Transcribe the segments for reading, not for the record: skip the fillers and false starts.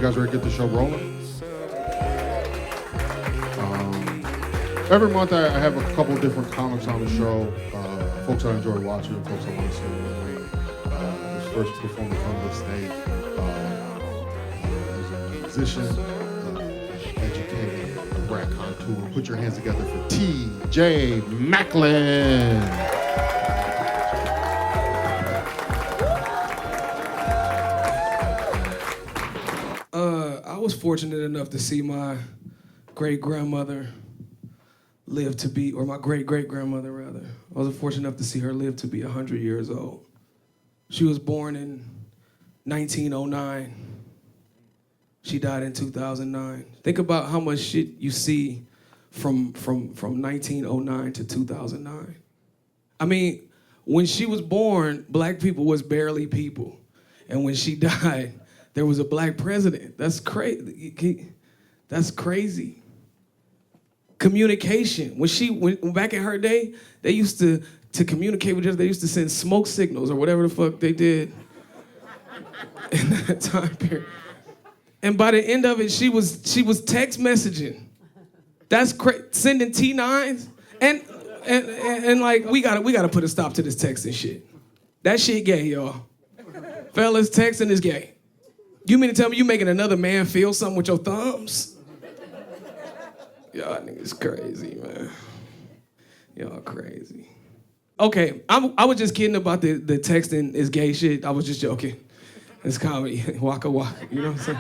guys ready to get the show rolling? Every month I have a couple different comics on the show. Folks I enjoy watching, folks I want to see in the ring. This first performer from this state is a musician, educator, a raconteur. Put your hands together for TJ Maclin. I was fortunate enough to see my great-grandmother live to be, or my great-great-grandmother rather. I was fortunate enough to see her live to be 100 years old. She was born in 1909. She died in 2009. Think about how much shit you see from 1909 to 2009. I mean, when she was born, black people was barely people. And when she died, there was a black president. That's crazy. That's crazy. Communication. When back in her day, they used to communicate with each other. They used to send smoke signals or whatever the fuck they did in that time period. And by the end of it, she was text messaging. That's sending T9s and like we gotta put a stop to this texting shit. That shit gay, y'all. Fellas, texting is gay. You mean to tell me you making another man feel something with your thumbs? Y'all niggas crazy, man. Y'all crazy. Okay, I was just kidding about the texting is gay shit. I was just joking. It's comedy. Waka waka. You know what I'm saying?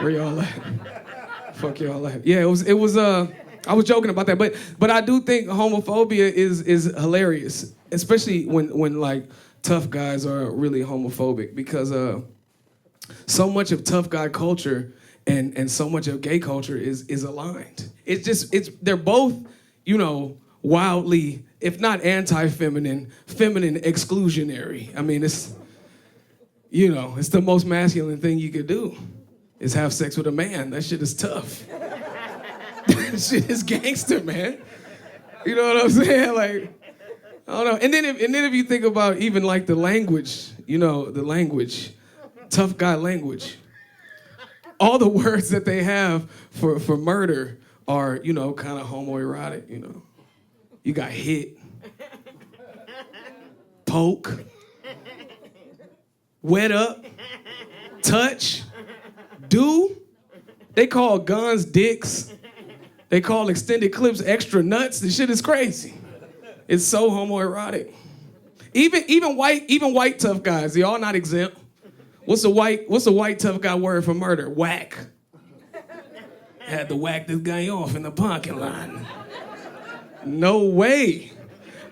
Where y'all at? Fuck y'all at? Yeah, it was I was joking about that, but I do think homophobia is hilarious, especially when like tough guys are really homophobic, because so much of tough guy culture and so much of gay culture is aligned. They're both, you know, wildly, if not anti-feminine, feminine exclusionary. I mean, it's the most masculine thing you could do is have sex with a man. That shit is tough. That shit is gangster, man. You know what I'm saying? Like, I don't know. And then if you think about even like the language, you know, the language, tough guy language, all the words that they have for murder are, you know, kind of homoerotic, you know. You got hit, poke, wet up, touch, do. They call guns dicks. They call extended clips extra nuts. This shit is crazy. It's so homoerotic. Even white tough guys, y'all not exempt. What's a white tough guy word for murder? Whack. Had to whack this guy off in the parking lot. No way.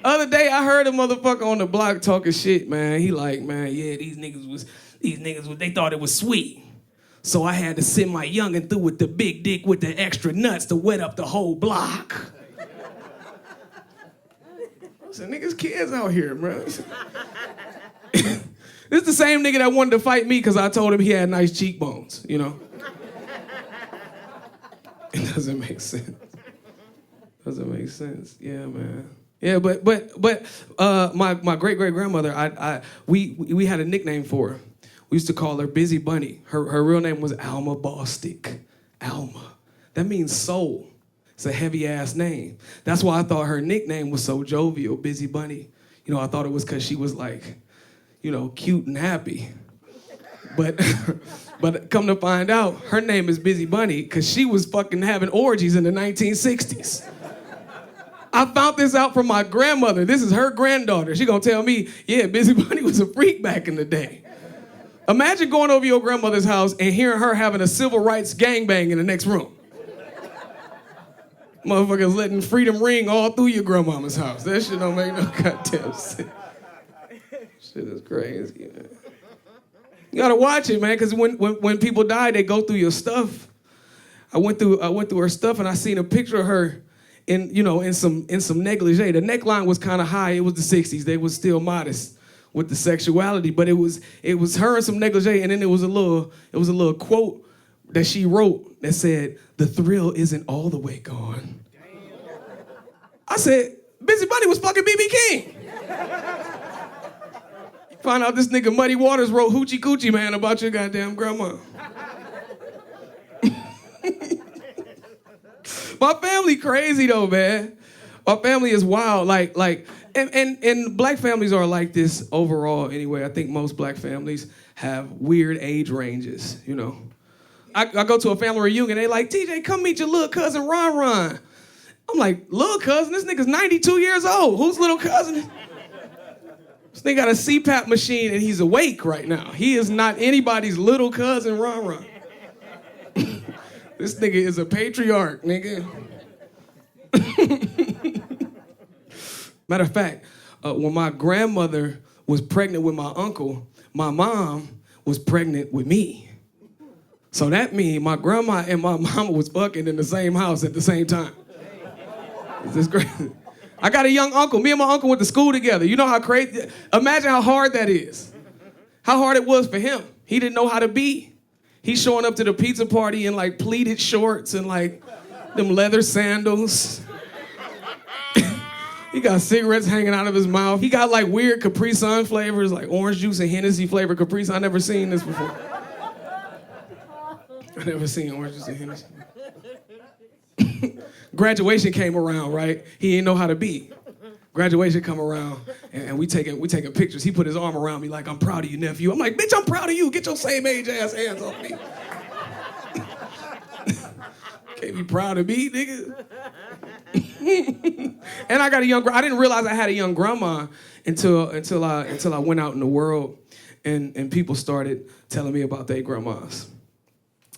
Other day I heard a motherfucker on the block talking shit, man. He like, man, yeah, these niggas, they thought it was sweet. So I had to send my youngin' through with the big dick with the extra nuts to wet up the whole block. So niggas kids out here, bro. This is the same nigga that wanted to fight me because I told him he had nice cheekbones, you know? It doesn't make sense. Doesn't make sense. Yeah, man. Yeah, but my great-great-grandmother, we had a nickname for her. We used to call her Busy Bunny. Her real name was Alma Bostic. Alma. That means soul. It's a heavy-ass name. That's why I thought her nickname was so jovial, Busy Bunny. You know, I thought it was because she was like, you know, cute and happy. But come to find out, her name is Busy Bunny because she was fucking having orgies in the 1960s. I found this out from my grandmother. This is her granddaughter. She gonna tell me, yeah, Busy Bunny was a freak back in the day. Imagine going over your grandmother's house and hearing her having a civil rights gangbang in the next room. Motherfuckers letting freedom ring all through your grandmama's house. That shit don't make no goddamn sense. Shit is crazy, man. You gotta watch it, man, because when people die, they go through your stuff. I went through her stuff and I seen a picture of her in some negligee. The neckline was kind of high. It was the 60s. They was still modest with the sexuality, but it was her in some negligee, and then there was a little quote that she wrote that said, "The thrill isn't all the way gone." Damn. I said, Busy Bunny was fucking B.B. King. Find out this nigga Muddy Waters wrote Hoochie Coochie Man about your goddamn grandma. My family crazy though, man. My family is wild. And black families are like this overall anyway. I think most black families have weird age ranges, you know. I go to a family reunion, they like, TJ, come meet your little cousin Ron Ron. I'm like, little cousin? This nigga's 92 years old. Who's little cousin? This nigga got a CPAP machine and he's awake right now. He is not anybody's little cousin Ron Ron. This nigga is a patriarch, nigga. Matter of fact, when my grandmother was pregnant with my uncle, my mom was pregnant with me. So that means my grandma and my mama was fucking in the same house at the same time. This is crazy. I got a young uncle. Me and my uncle went to school together. You know how crazy? Imagine how hard that is. How hard it was for him. He didn't know how to be. He's showing up to the pizza party in like pleated shorts and like them leather sandals. He got cigarettes hanging out of his mouth. He got like weird Capri Sun flavors, like orange juice and Hennessy flavored Capri Sun. I never seen this before. I never seen orange juice and Hennessy. Graduation came around, right? He didn't know how to be. Graduation come around, and we taking pictures. He put his arm around me like, I'm proud of you, nephew. I'm like, bitch, I'm proud of you. Get your same age ass hands off me. Can't be proud of me, nigga. And I got I didn't realize I had a young grandma until I went out in the world, and people started telling me about their grandmas.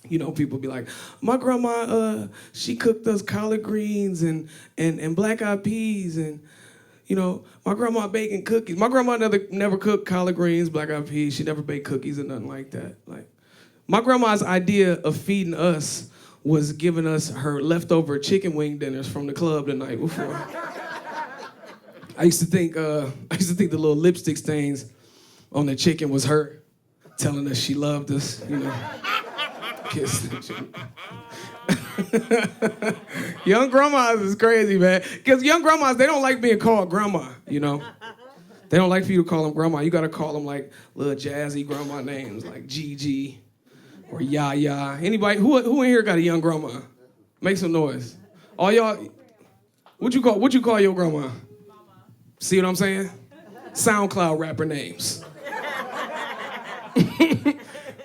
You know, people be like, my grandma, she cooked us collard greens and black-eyed peas, and, you know, my grandma baking cookies. My grandma never cooked collard greens, black-eyed peas. She never baked cookies or nothing like that. Like, my grandma's idea of feeding us was giving us her leftover chicken wing dinners from the club the night before. I used to think the little lipstick stains on the chicken was her telling us she loved us, you know. Young grandmas is crazy, man. Because young grandmas, they don't like being called grandma, you know? They don't like for you to call them grandma. You gotta call them like little jazzy grandma names like Gigi or Yaya. Anybody, who in here got a young grandma? Make some noise. All y'all, what you call your grandma? See what I'm saying? SoundCloud rapper names.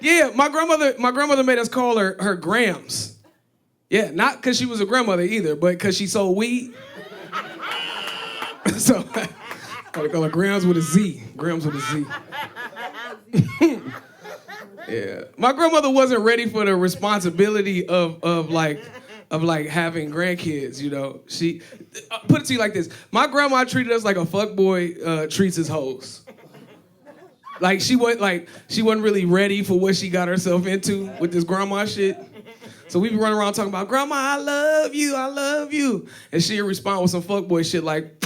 Yeah, my grandmother made us call her Grams. Yeah, not because she was a grandmother either, but because she sold weed. So I call her Grams with a Z. Grams with a Z. Yeah, my grandmother wasn't ready for the responsibility of having grandkids. You know, she put it to you like this: my grandma treated us like a fuckboy treats his hoes. Like she wasn't really ready for what she got herself into with this grandma shit. So we be running around talking about, Grandma, I love you. And she'd respond with some fuckboy shit like,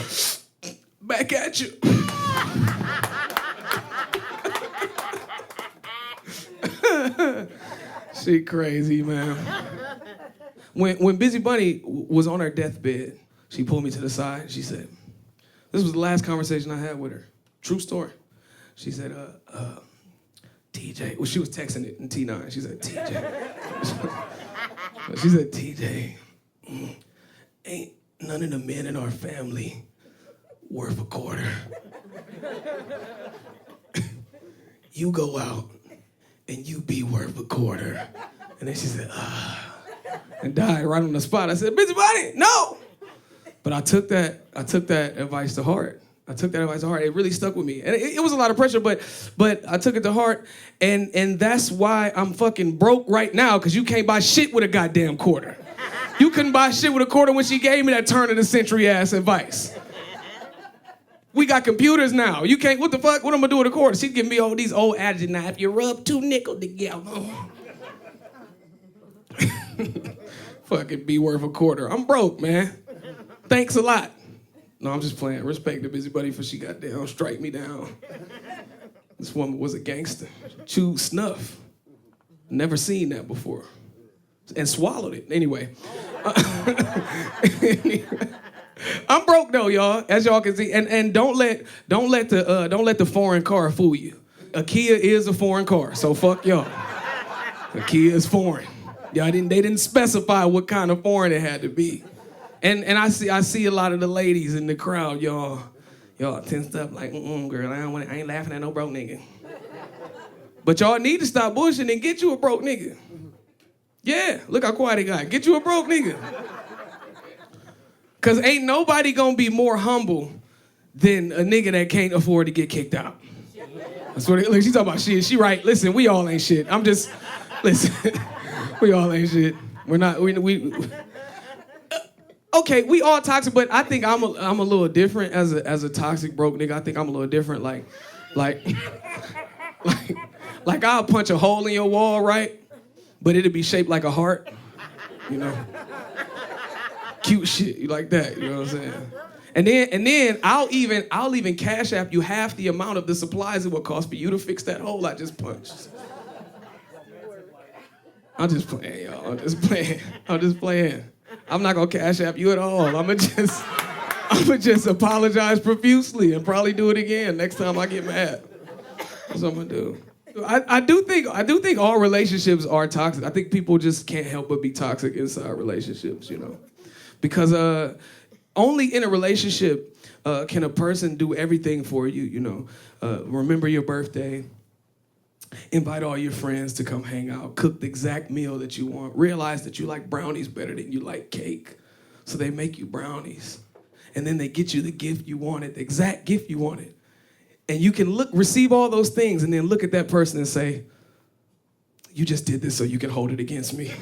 back at you. She crazy, man. When Busy Bunny was on her deathbed, she pulled me to the side. She said, this was the last conversation I had with her. True story. She said, TJ, well, she was texting it in T9. She said, TJ. She said, TJ, ain't none of the men in our family worth a quarter. You go out and you be worth a quarter. And then she said, and died right on the spot. I said, Busy Bunny, no! But I took that advice to heart. It really stuck with me. And it was a lot of pressure, but I took it to heart. And that's why I'm fucking broke right now, because you can't buy shit with a goddamn quarter. You couldn't buy shit with a quarter when she gave me that turn of the century ass advice. We got computers now. You can't, what the fuck? What I'm gonna do with a quarter? She'd give me all these old adages. Now, if you rub 2 nickels together, fucking be worth a quarter. I'm broke, man. Thanks a lot. No, I'm just playing. Respect the Busy Bunny for she got down, strike me down. This woman was a gangster. Chewed snuff. Never seen that before. And swallowed it. Anyway. I'm broke though, y'all, as y'all can see. And don't let the foreign car fool you. A Kia is a foreign car, so fuck y'all. A Kia is foreign. They didn't specify what kind of foreign it had to be. And I see a lot of the ladies in the crowd, y'all tensed up like, girl, I ain't laughing at no broke nigga. But y'all need to stop bullshitting and get you a broke nigga. Yeah, look how quiet he got. Get you a broke nigga. Cause ain't nobody gonna be more humble than a nigga that can't afford to get kicked out. That's what look, she's talking about shit. She right. Listen, we all ain't shit. Listen, we all ain't shit. We're not, okay, we all toxic, but I think I'm a little different as a toxic broke nigga. I think I'm a little different. Like I'll punch a hole in your wall, right? But it'll be shaped like a heart, you know? Cute shit like that, you know what I'm saying? And then I'll even cash app you half the amount of the supplies it would cost for you to fix that hole I just punched. I'm just playing, y'all. I'm just playing. I'm not gonna cash app you at all. I'ma just apologize profusely and probably do it again next time I get mad. That's what I'm gonna do. I do think all relationships are toxic. I think people just can't help but be toxic inside relationships, you know. Because only in a relationship can a person do everything for you, you know. Remember your birthday, invite all your friends to come hang out, cook the exact meal that you want, realize that you like brownies better than you like cake. So they make you brownies. And then they get you the gift you wanted, the exact gift you wanted. And you can receive all those things and then look at that person and say, you just did this so you can hold it against me.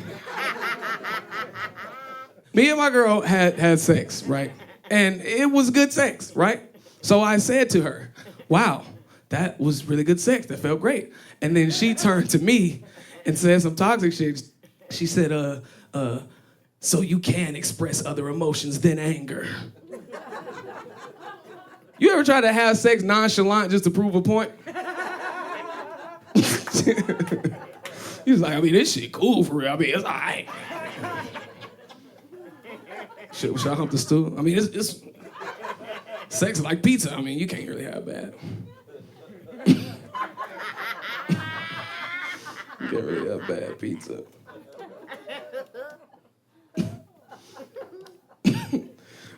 Me and my girl had sex, right? And it was good sex, right? So I said to her, wow, that was really good sex. That felt great. And then she turned to me and said some toxic shit. She said, so you can express other emotions than anger. You ever try to have sex nonchalant just to prove a point? He was like, I mean, this shit cool for real. I mean, it's all right. Should I hump the stool? I mean, it's sex is like pizza. I mean, you can't really have bad. You can't really have bad pizza.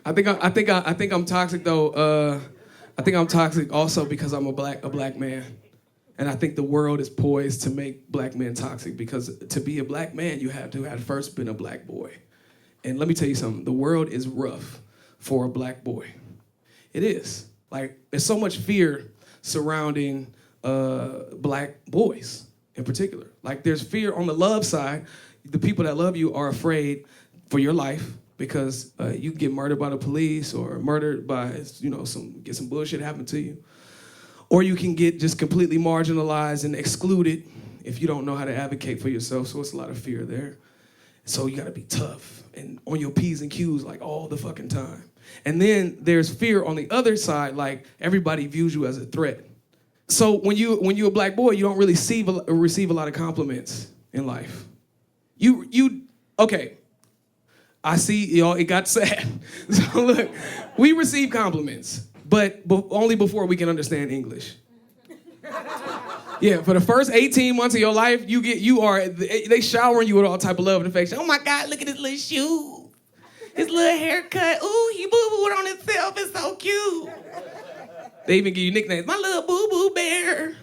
I think I'm toxic though. I think I'm toxic also because I'm a black man. And I think the world is poised to make black men toxic because to be a black man, you have to have first been a black boy. And let me tell you something, the world is rough for a black boy. It is. Like, there's so much fear surrounding black boys in particular. Like, there's fear on the love side. The people that love you are afraid for your life because you get murdered by the police or murdered by, you know, some bullshit happen to you. Or you can get just completely marginalized and excluded if you don't know how to advocate for yourself. So it's a lot of fear there. So you gotta be tough and on your P's and Q's like all the fucking time. And then there's fear on the other side, like everybody views you as a threat. So when you're a black boy, you don't really receive a lot of compliments in life. Okay. I see, y'all, it got sad. So look, we receive compliments, but only before we can understand English. Yeah, for the first 18 months of your life, they showering you with all type of love and affection. Oh my God, look at his little shoe. His little haircut. Ooh, he boo-booed on himself. It's so cute. They even give you nicknames. My little boo-boo bear.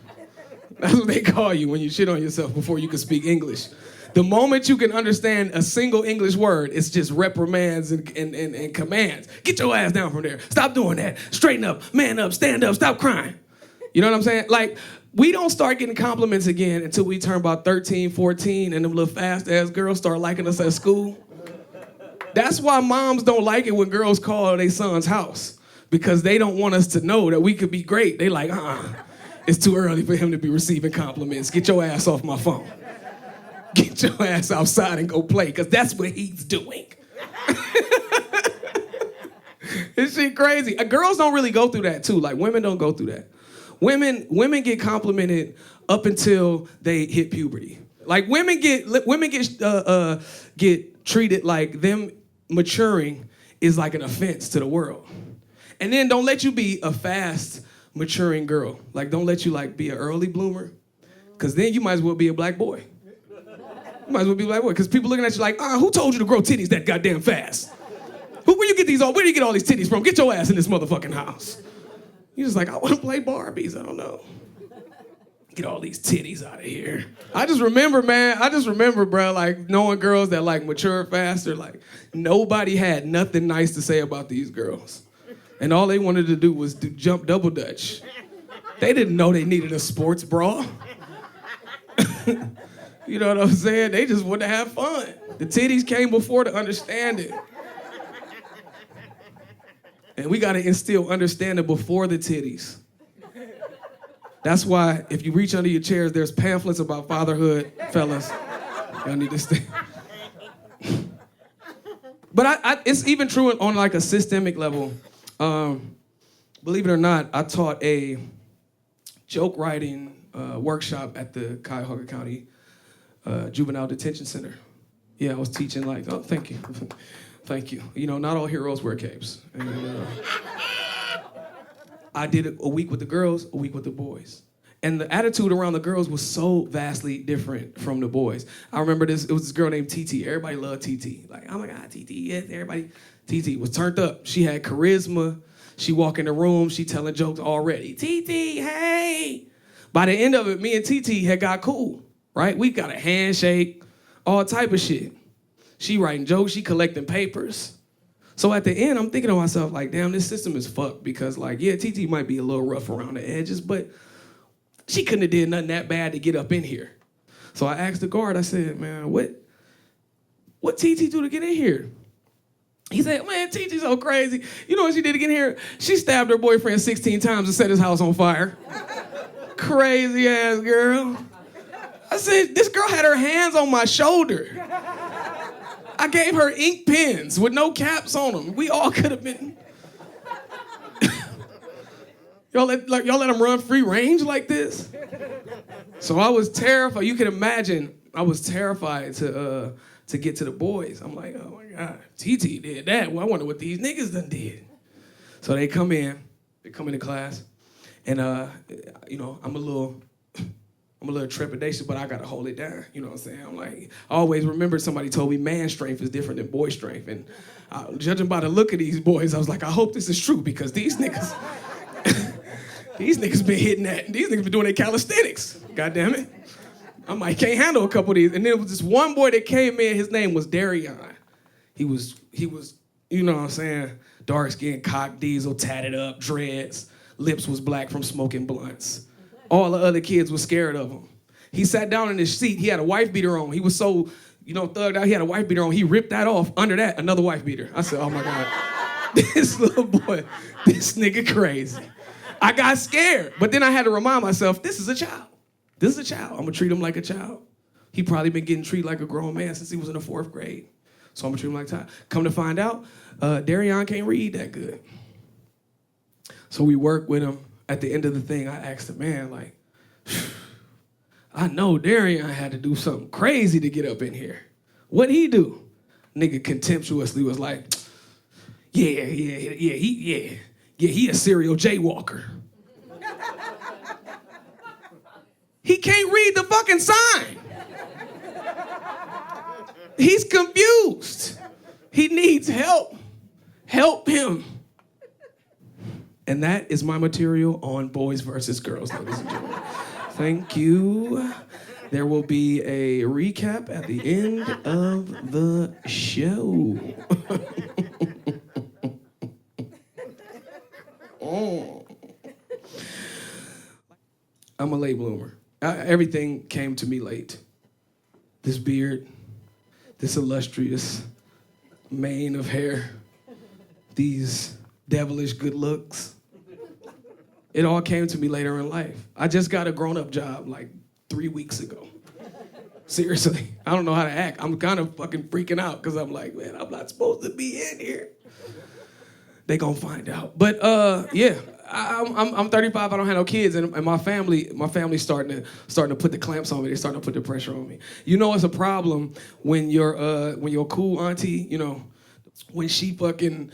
That's what they call you when you shit on yourself before you can speak English. The moment you can understand a single English word, it's just reprimands and commands. Get your ass down from there. Stop doing that. Straighten up. Man up. Stand up. Stop crying. You know what I'm saying? Like, we don't start getting compliments again until we turn about 13, 14, and them little fast-ass girls start liking us at school. That's why moms don't like it when girls call their son's house, because they don't want us to know that we could be great. They like, it's too early for him to be receiving compliments. Get your ass off my phone. Get your ass outside and go play, because that's what he's doing. This shit crazy. Girls don't really go through that, too. Like, women don't go through that. Women get complimented up until they hit puberty. Like, women get treated like them maturing is like an offense to the world. And then don't let you be a fast maturing girl. Like, don't let you like be an early bloomer, because then you might as well be a black boy. You might as well be like, what? Because people looking at you like, who told you to grow titties that goddamn fast? Where you get these all? Where do you get all these titties from? Get your ass in this motherfucking house. You're just like, I want to play Barbies. I don't know. Get all these titties out of here. I just remember, bro, like knowing girls that like mature faster. Like nobody had nothing nice to say about these girls, and all they wanted to do was jump double dutch. They didn't know they needed a sports bra. You know what I'm saying? They just wanted to have fun. The titties came before the understanding. And we got to instill understanding before the titties. That's why if you reach under your chairs, there's pamphlets about fatherhood, fellas. Y'all need to stay. But it's even true on like a systemic level. Believe it or not, I taught a joke writing workshop at the Cuyahoga County Juvenile Detention Center. Yeah, I was teaching like, oh, thank you. Thank you. You know, not all heroes wear capes. And, I did a week with the girls, a week with the boys. And the attitude around the girls was so vastly different from the boys. I remember it was this girl named TT. Everybody loved TT. Like, oh my God, TT, yes, everybody. TT was turned up. She had charisma. She walk in the room, she telling jokes already. TT, hey. By the end of it, me and TT had got cool, right? We got a handshake, all type of shit. She writing jokes, she collecting papers. So at the end, I'm thinking to myself, like, damn, this system is fucked because, like, yeah, TT might be a little rough around the edges, but she couldn't have did nothing that bad to get up in here. So I asked the guard, I said, man, what TT do to get in here? He said, man, TT's so crazy. You know what she did to get in here? She stabbed her boyfriend 16 times and set his house on fire. Crazy ass girl. I said, this girl had her hands on my shoulder. I gave her ink pens with no caps on them. We all could have been. y'all let them run free range like this? So I was terrified. You can imagine, I was terrified to get to the boys. I'm like, oh my God, TT did that. Well, I wonder what these niggas done did. So they come into class, and you know, I'm a little trepidatious, but I gotta hold it down. You know what I'm saying? I'm like, I always remember somebody told me man strength is different than boy strength. And judging by the look of these boys, I was like, I hope this is true because these niggas, these niggas been hitting that. These niggas been doing their calisthenics. God damn it. I'm like, can't handle a couple of these. And then there was this one boy that came in, his name was Darion. He was, you know what I'm saying, dark skin, cock diesel, tatted up, dreads, lips was black from smoking blunts. All the other kids were scared of him. He sat down in his seat. He had a wife beater on. He was so, you know, thugged out. He had a wife beater on. He ripped that off. Under that, another wife beater. I said, oh my God, this little boy, this nigga crazy. I got scared. But then I had to remind myself, this is a child. This is a child. I'm gonna treat him like a child. He probably been getting treated like a grown man since he was in the 4th grade. So I'm gonna treat him like a child. Come to find out, Darion can't read that good. So we worked with him. At the end of the thing, I asked the man, like, I know Darion had to do something crazy to get up in here. What'd he do? Nigga contemptuously was like, he a serial jaywalker. He can't read the fucking sign. He's confused. He needs help. Help him. And that is my material on boys versus girls, ladies and gentlemen. Thank you. There will be a recap at the end of the show. Oh. I'm a late bloomer. Everything came to me late. This beard, this illustrious mane of hair, these devilish good looks. It all came to me later in life. I just got a grown-up job like 3 weeks ago. Seriously, I don't know how to act. I'm kind of fucking freaking out because I'm like, man, I'm not supposed to be in here. They gonna find out. But yeah, I'm 35. I don't have no kids, and my family's starting to put the clamps on me. They're starting to put the pressure on me. You know, it's a problem when your cool auntie, you know, when she fucking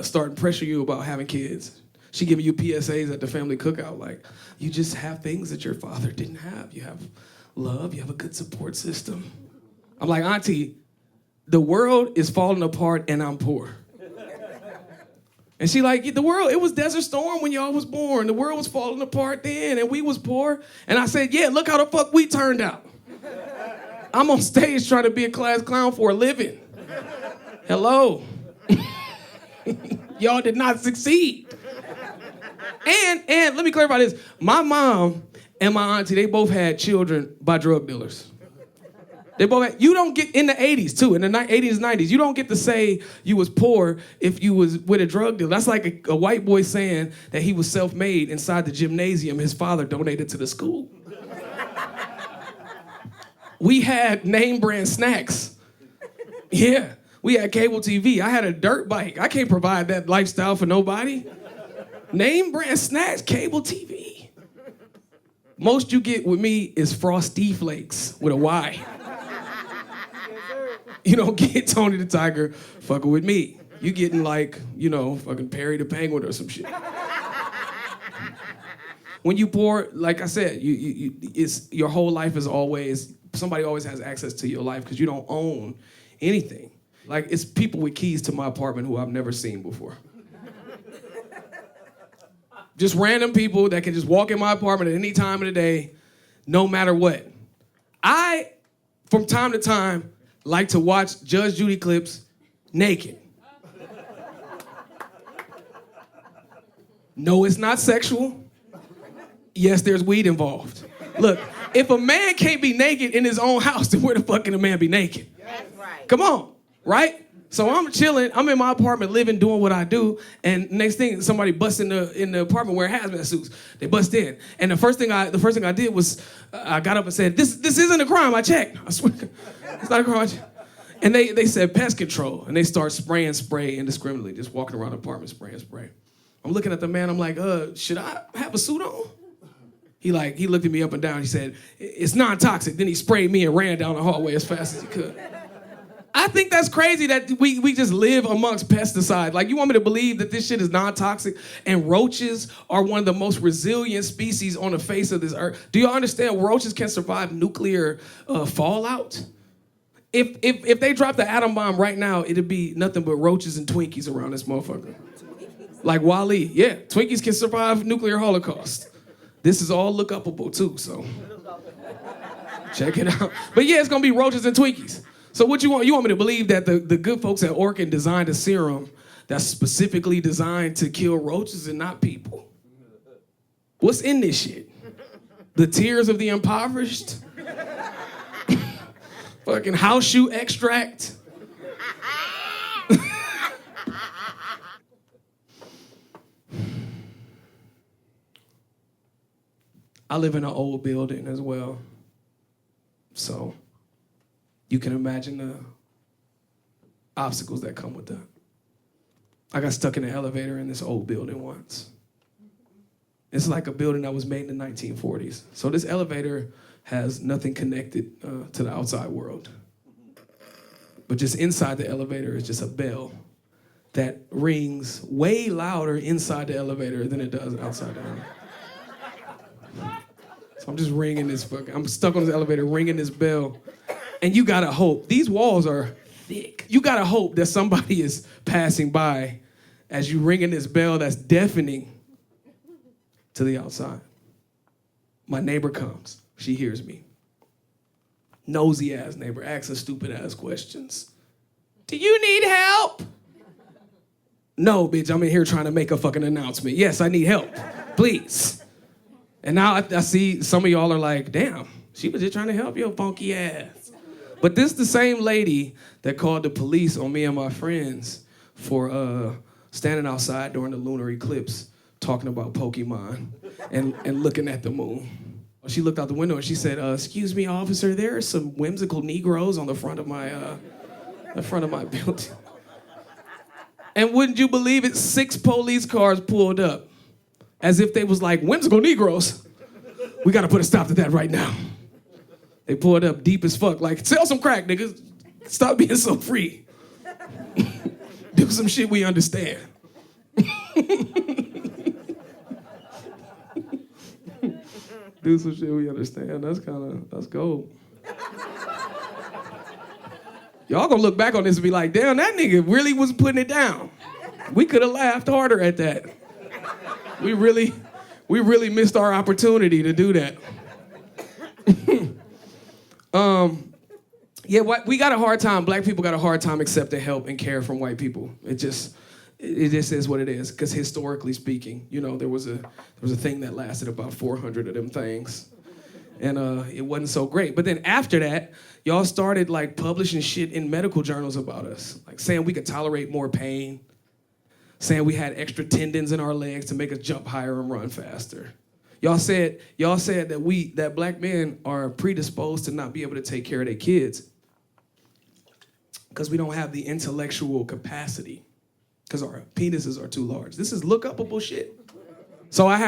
starting to pressure you about having kids. She giving you PSAs at the family cookout, like, you just have things that your father didn't have. You have love, you have a good support system. I'm like, Auntie, the world is falling apart and I'm poor. And she like, the world, it was Desert Storm when y'all was born. The world was falling apart then and we was poor. And I said, yeah, look how the fuck we turned out. I'm on stage trying to be a class clown for a living. Hello. Y'all did not succeed. And let me clarify this. My mom and my auntie, they both had children by drug dealers. They both had, you don't get, in the 80s too, in the 80s, 90s, you don't get to say you was poor if you was with a drug dealer. That's like a white boy saying that he was self-made inside the gymnasium his father donated to the school. We had name brand snacks. Yeah, we had cable TV. I had a dirt bike. I can't provide that lifestyle for nobody. Name brand snacks, cable TV. Most you get with me is Frosty Flakes with a Y. You don't get Tony the Tiger fucking with me. You getting like, fucking Perry the Penguin or some shit. When you poor, like I said, it's your whole life is always, somebody always has access to your life because you don't own anything. Like, it's people with keys to my apartment who I've never seen before. Just random people that can just walk in my apartment at any time of the day, no matter what. I, from time to time, like to watch Judge Judy clips naked. No, it's not sexual. Yes, there's weed involved. Look, if a man can't be naked in his own house, then where the fuck can a man be naked? That's right. Come on, right? So I'm chilling, I'm in my apartment living, doing what I do, and next thing, somebody busts in the apartment wearing hazmat suits. They bust in. And the first thing I did was, I got up and said, this isn't a crime, I checked. I swear, it's not a crime. And they said pest control, and they start spraying spray indiscriminately, just walking around the apartment spraying spray. I'm looking at the man, I'm like, should I have a suit on? He looked at me up and down, he said, it's non-toxic. Then he sprayed me and ran down the hallway as fast as he could. I think that's crazy that we just live amongst pesticides. Like, you want me to believe that this shit is non-toxic and roaches are one of the most resilient species on the face of this earth? Do you understand roaches can survive nuclear fallout? If they dropped the atom bomb right now, it'd be nothing but roaches and Twinkies around this motherfucker. Like Wall-E. Yeah, Twinkies can survive nuclear holocaust. This is all look-upable too, so check it out. But yeah, it's gonna be roaches and Twinkies. So what you want? You want me to believe that the good folks at Orkin designed a serum that's specifically designed to kill roaches and not people? What's in this shit? The tears of the impoverished? Fucking house shoe extract? I live in an old building as well. So you can imagine the obstacles that come with that. I got stuck in an elevator in this old building once. It's like a building that was made in the 1940s. So this elevator has nothing connected to the outside world. But just inside the elevator is just a bell that rings way louder inside the elevator than it does outside the elevator. So I'm just ringing this I'm stuck on this elevator ringing this bell. And you gotta hope, these walls are thick. You gotta hope that somebody is passing by as you ringing this bell that's deafening to the outside. My neighbor comes, she hears me. Nosy ass neighbor, asks her stupid ass questions. Do you need help? No, bitch, I'm in here trying to make a fucking announcement. Yes, I need help, please. And now I see some of y'all are like, damn, she was just trying to help your funky ass. But this is the same lady that called the police on me and my friends for standing outside during the lunar eclipse talking about Pokemon and looking at the moon. She looked out the window and she said, excuse me, officer, there are some whimsical Negroes on the front of my building. And wouldn't you believe it, 6 police cars pulled up as if they was like, whimsical Negroes? We gotta put a stop to that right now. They pulled up deep as fuck, like, sell some crack, niggas. Stop being so free. Do some shit we understand. Do some shit we understand. That's gold. Y'all gonna look back on this and be like, damn, that nigga really was putting it down. We could have laughed harder at that. We really missed our opportunity to do that. Yeah, we got a hard time. Black people got a hard time accepting help and care from white people. It just is what it is. Because historically speaking, you know, there was a thing that lasted about 400 of them things, and it wasn't so great. But then after that, y'all started like publishing shit in medical journals about us, like saying we could tolerate more pain, saying we had extra tendons in our legs to make us jump higher and run faster. Y'all said that black men are predisposed to not be able to take care of their kids because we don't have the intellectual capacity, because our penises are too large. This is look-upable shit. So I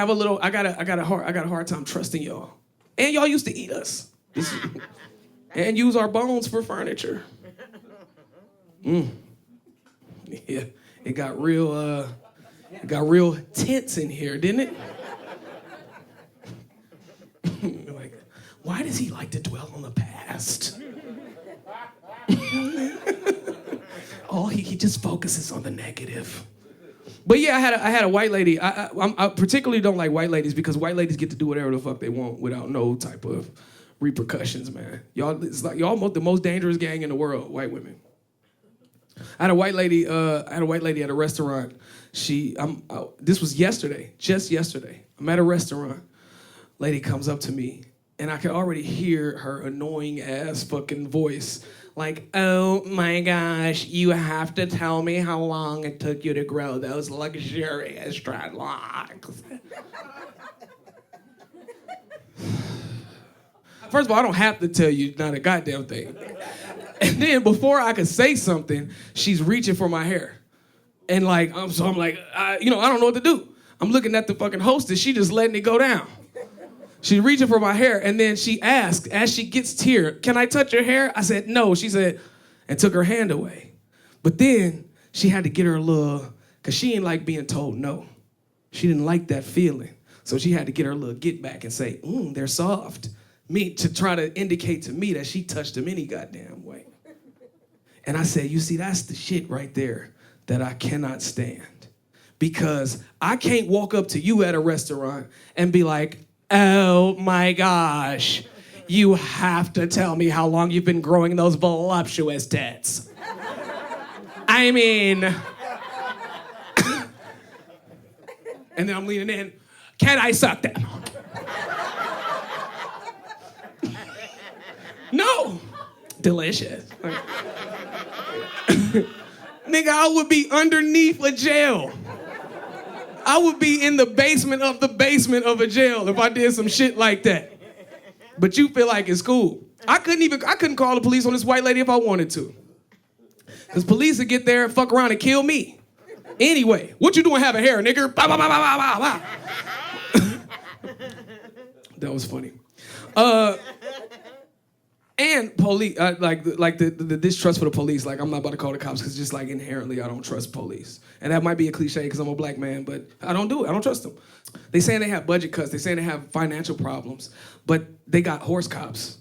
got a hard time trusting y'all. And y'all used to eat us. And use our bones for furniture. Yeah, it got real tense in here, didn't it? Like, why does he like to dwell on the past? Oh, he just focuses on the negative. But yeah, I had a white lady. I particularly don't like white ladies because white ladies get to do whatever the fuck they want without no type of repercussions, man. It's like y'all the most dangerous gang in the world, white women. I had a white lady at a restaurant. This was just yesterday. I'm at a restaurant. Lady comes up to me, and I can already hear her annoying ass fucking voice. Like, oh my gosh, you have to tell me how long it took you to grow those luxurious dreadlocks. First of all, I don't have to tell you not a goddamn thing. And then before I could say something, she's reaching for my hair. And like, I'm like, I don't know what to do. I'm looking at the fucking hostess, she just letting it go down. She's reaching for my hair, and then she asked, as she gets here, can I touch your hair? I said, no. She said, and took her hand away. But then she had to get her a little, because she didn't like being told no. She didn't like that feeling. So she had to get her a little get back and say, they're soft. To try to indicate to me that she touched them any goddamn way. And I said, you see, that's the shit right there that I cannot stand. Because I can't walk up to you at a restaurant and be like, oh my gosh, you have to tell me how long you've been growing those voluptuous tits. I mean, and then I'm leaning in, can I suck them? No, delicious. Nigga, I would be underneath a jail. I would be in the basement of a jail if I did some shit like that. But you feel like it's cool. I couldn't call the police on this white lady if I wanted to. Because police would get there and fuck around and kill me. Anyway, what you doing having hair, nigger? Bah, bah, bah, bah, bah, bah. That was funny. And police, like the distrust for the police, like I'm not about to call the cops because just like inherently I don't trust police. And that might be a cliche because I'm a black man, but I don't do it. I don't trust them. They saying they have budget cuts. They saying they have financial problems, but they got horse cops.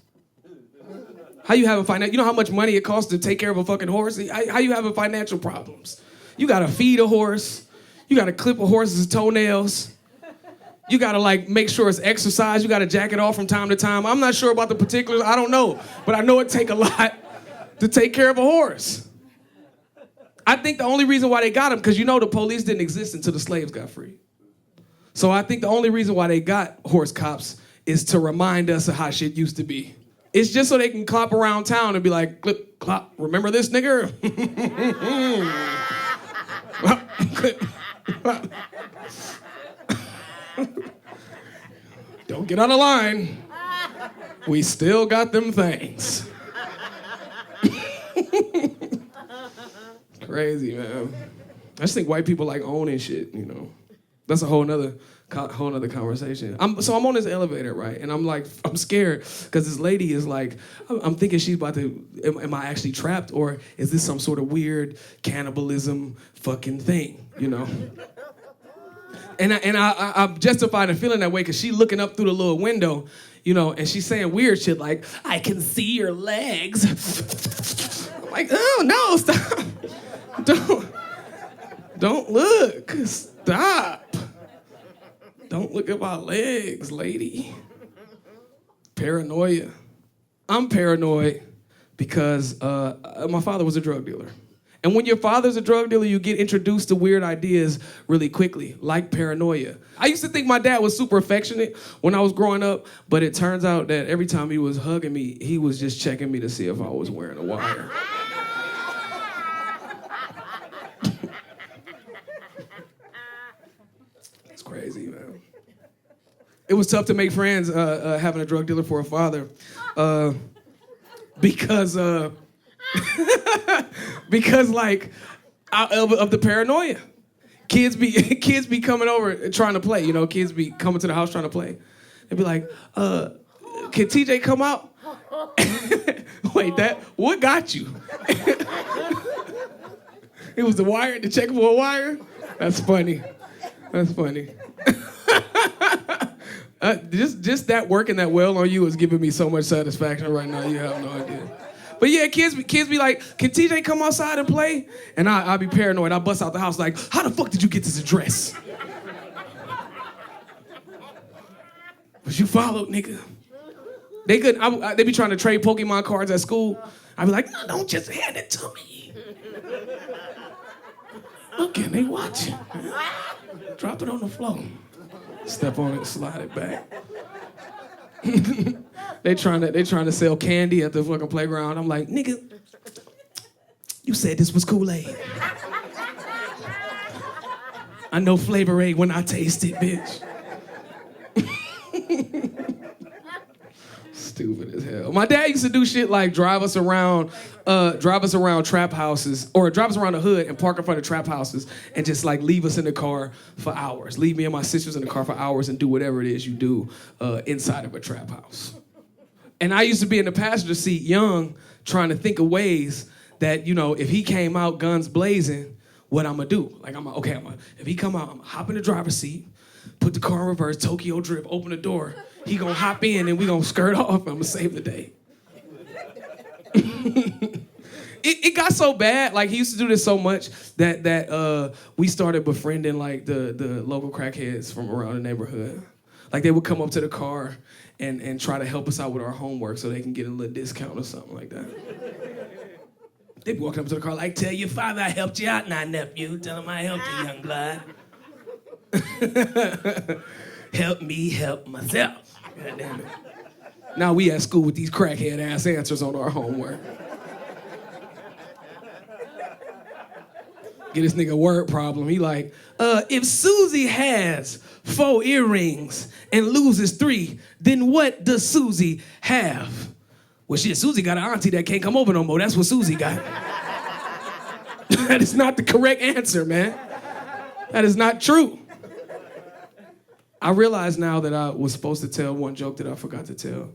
How you having financial? You know how much money it costs to take care of a fucking horse? How you having financial problems? You gotta feed a horse. You gotta clip a horse's toenails. You gotta like make sure it's exercise. You gotta jack it off from time to time. I'm not sure about the particulars. I don't know, but I know it take a lot to take care of a horse. I think the only reason why they got him, because you know the police didn't exist until the slaves got free. So I think the only reason why they got horse cops is to remind us of how shit used to be. It's just so they can clop around town and be like, clip, clop, remember this nigger? Clip, clop. Don't get out of line. We still got them things. Crazy, man. I just think white people like owning shit, you know. That's a whole nother conversation. I'm on this elevator, right? And I'm scared because this lady is like, I'm thinking she's about to, am I actually trapped or is this some sort of weird cannibalism fucking thing, you know? And I'm justified in feeling that way because she's looking up through the little window, you know, and she's saying weird shit like, I can see your legs. I'm Like, oh, no, stop. Don't look. Stop. Don't look at my legs, lady. Paranoia. I'm paranoid because my father was a drug dealer. And when your father's a drug dealer, you get introduced to weird ideas really quickly, like paranoia. I used to think my dad was super affectionate when I was growing up, but it turns out that every time he was hugging me, he was just checking me to see if I was wearing a wire. It's crazy, man. It was tough to make friends having a drug dealer for a father because like of the paranoia. Kids be coming over trying to play, you know, kids be coming to the house trying to play. They'd be like, can TJ come out? Wait, what got you? It was the wire, the check for a wire? That's funny. Just that working that well on you is giving me so much satisfaction right now, you have no idea. But yeah, kids be like, can TJ come outside and play? And I'll be paranoid. I'll bust out the house like, how the fuck did you get this address? But you followed, nigga. They be trying to trade Pokemon cards at school. I'd be like, no, don't just hand it to me. Look, and they watching. Drop it on the floor. Step on it, slide it back. They trying to sell candy at the fucking playground. I'm like, nigga, you said this was Kool-Aid. I know Flavor Aid when I taste it, bitch. Stupid as hell. My dad used to do shit like drive us around trap houses, or drive us around the hood and park in front of trap houses and just like leave us in the car for hours. Leave me and my sisters in the car for hours and do whatever it is you do inside of a trap house. And I used to be in the passenger seat young, trying to think of ways that, you know, if he came out guns blazing, what I'm gonna do. Like, if he come out, I'm gonna hop in the driver's seat, put the car in reverse, Tokyo drift, open the door. He gonna hop in and we gonna skirt off and I'm gonna save the day. It got so bad, like he used to do this so much that we started befriending like the local crackheads from around the neighborhood. Like they would come up to the car and try to help us out with our homework so they can get a little discount or something like that. They'd be walking up to the car like, tell your father I helped you out now, nephew. Tell him I helped you, young blood. Help me help myself. God damn it. Now we at school with these crackhead ass answers on our homework. Get this nigga a word problem. He like, if Susie has 4 earrings and loses 3, then what does Susie have? Well, shit, Susie got an auntie that can't come over no more. That's what Susie got. That is not the correct answer, man. That is not true. I realize now that I was supposed to tell one joke that I forgot to tell.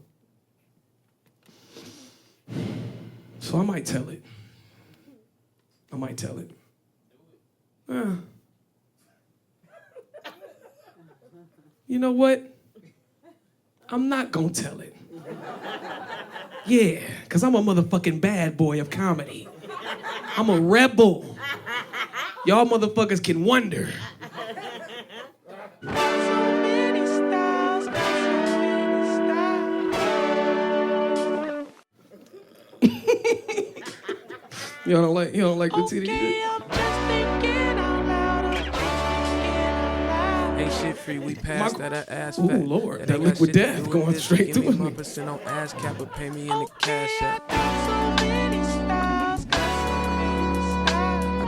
So I might tell it. You know what? I'm not gonna tell it. Yeah, because I'm a motherfucking bad boy of comedy. I'm a rebel. Y'all motherfuckers can wonder. You don't like the TD? Ain't shit free, we passed that ass fat. Ooh, Lord, that liquid death going straight through me. Percent on ass cap, but pay me in the cash app.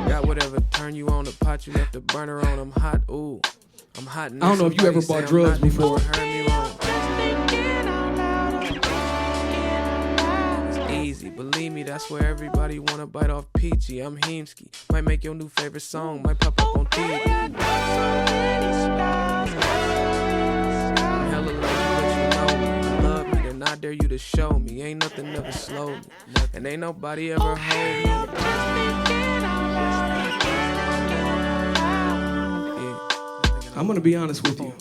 I got whatever turn you on the pot, you left the burner on. I'm hot, ooh, I'm hot. I don't know if you ever bought drugs before. Heard me wrong. Easy, believe me, that's where everybody wanna bite off peachy. I'm Heemski, might make your new favorite song, might pop up on TV. I'm hella lucky, but you know me. Love me, then I dare you to show me. Ain't nothing ever slow me, and ain't nobody ever hold me. I'm gonna be honest with you.